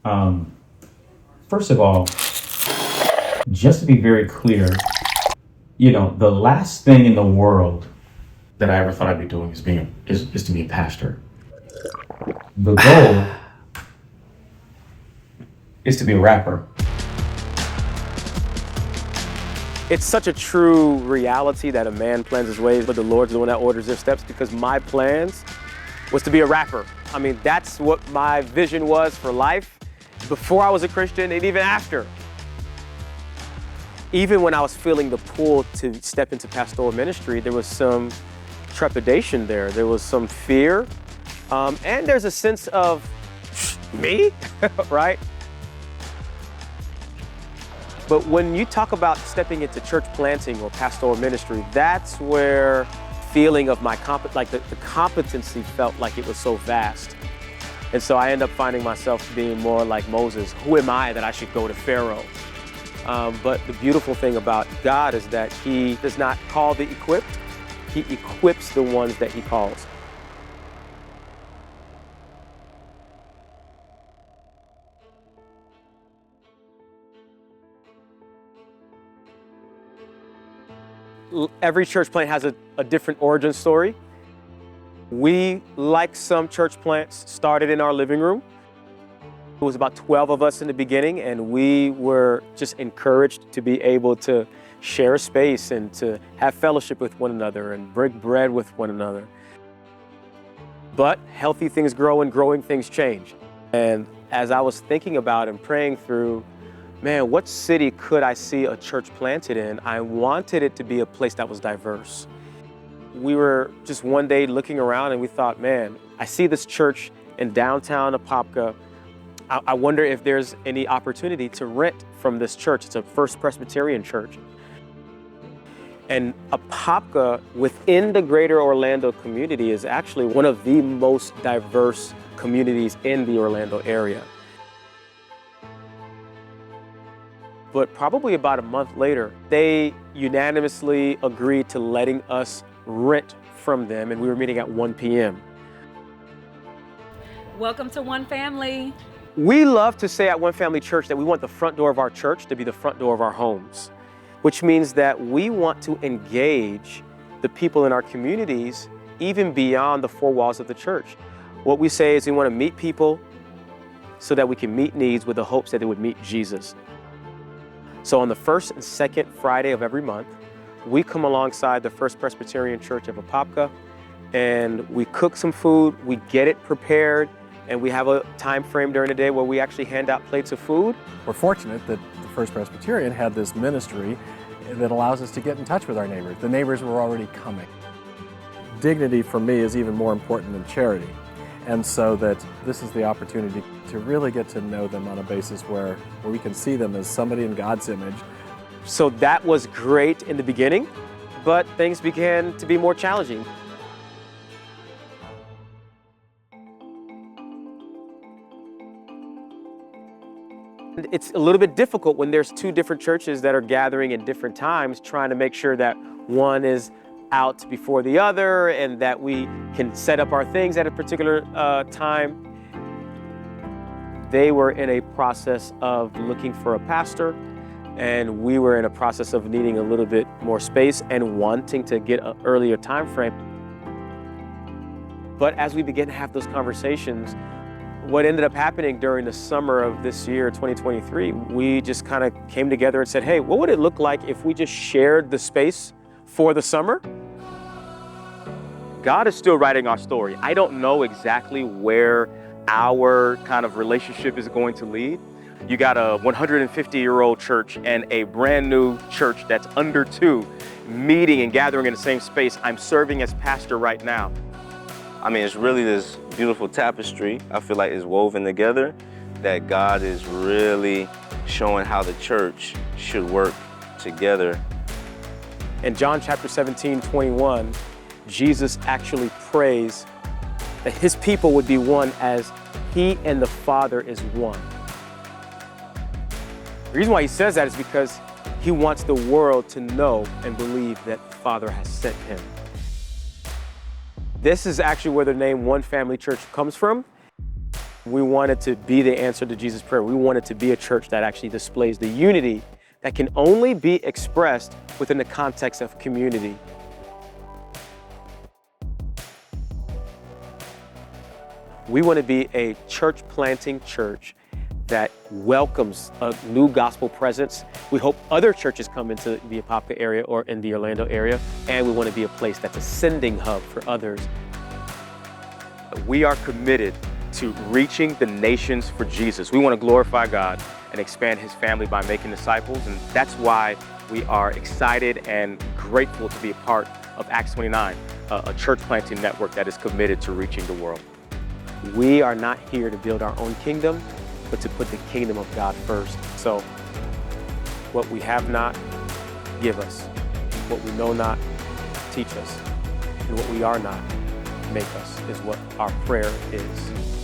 Um, First of all, just to be very clear, the last thing in the world that I ever thought I'd be doing is to be a pastor. The goal is to be a rapper. It's such a true reality that a man plans his ways, but the Lord's the one that orders their steps, because my plans was to be a rapper. I mean, that's what my vision was for life before I was a Christian and even after. Even when I was feeling the pull to step into pastoral ministry, there was some trepidation there. There was some fear, and there's a sense of, me, right? But when you talk about stepping into church planting or pastoral ministry, that's where feeling of my the competency felt like it was so vast. And so I end up finding myself being more like Moses. Who am I that I should go to Pharaoh? But the beautiful thing about God is that he does not call the equipped, he equips the ones that he calls. Every church plant has a different origin story. We, like some church plants, started in our living room. It was about 12 of us in the beginning, and we were just encouraged to be able to share a space and to have fellowship with one another and break bread with one another. But healthy things grow and growing things change. And as I was thinking about and praying through, man, what city could I see a church planted in? I wanted it to be a place that was diverse. We were just one day looking around and we thought, man, I see this church in downtown Apopka. I wonder if there's any opportunity to rent from this church. It's a First Presbyterian church. And Apopka within the greater Orlando community is actually one of the most diverse communities in the Orlando area. But probably about a month later, they unanimously agreed to letting us rent from them, and we were meeting at 1 p.m. Welcome to One Family. We love to say at One Family Church that we want the front door of our church to be the front door of our homes, which means that we want to engage the people in our communities even beyond the four walls of the church. What we say is we want to meet people so that we can meet needs with the hopes that they would meet Jesus. So on the first and second Friday of every month, we come alongside the First Presbyterian Church of Apopka, and we cook some food, we get it prepared, and we have a time frame during the day where we actually hand out plates of food. We're fortunate that the First Presbyterian had this ministry that allows us to get in touch with our neighbors. The neighbors were already coming. Dignity for me is even more important than charity. And so that this is the opportunity to really get to know them on a basis where we can see them as somebody in God's image. So that was great in the beginning, but things began to be more challenging. It's a little bit difficult when there's two different churches that are gathering at different times, trying to make sure that one is out before the other and that we can set up our things at a particular time. They were in a process of looking for a pastor, and we were in a process of needing a little bit more space and wanting to get an earlier time frame. But as we began to have those conversations, what ended up happening during the summer of this year, 2023, we just kind of came together and said, hey, what would it look like if we just shared the space for the summer? God is still writing our story. I don't know exactly where our kind of relationship is going to lead. You got a 150-year-old church and a brand new church that's under 2 meeting and gathering in the same space. I'm serving as pastor right now. I mean, it's really this beautiful tapestry, I feel like, is woven together, that God is really showing how the church should work together. In John chapter 17:21, Jesus actually prays that his people would be one as he and the Father is one. The reason why he says that is because he wants the world to know and believe that the Father has sent him. This is actually where the name One Family Church comes from. We wanted to be the answer to Jesus' prayer. We wanted to be a church that actually displays the unity that can only be expressed within the context of community. We want to be a church planting church that welcomes a new gospel presence. We hope other churches come into the Apopka area or in the Orlando area, and we want to be a place that's a sending hub for others. We are committed to reaching the nations for Jesus. We want to glorify God and expand his family by making disciples, and that's why we are excited and grateful to be a part of Acts 29, a church planting network that is committed to reaching the world. We are not here to build our own kingdom, but to put the kingdom of God first. So what we have not, give us. What we know not, teach us. And what we are not, make us, is what our prayer is.